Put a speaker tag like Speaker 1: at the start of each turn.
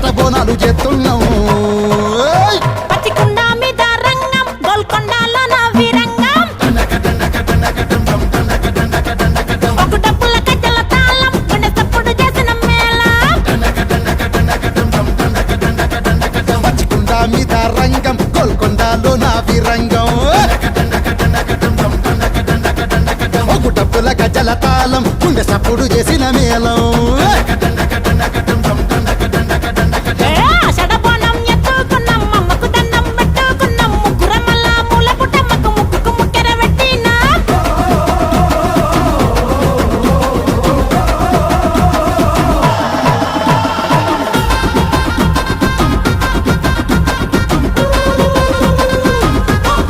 Speaker 1: ముంగట బోనాలు చేస్తున్నాం
Speaker 2: పచ్చికుండ మీద రంగం గోల్కొండలో నా వీరంగం ఒక డప్పుల కట్టెల తాళం గుండె తప్పుడు చేసిన మేళం
Speaker 1: పచ్చికుండ మీద రంగం గోల్కొండలో నా విరంగం ఒక డప్పుల గజల తాళం గుండె సప్పుడు చేసిన మేళం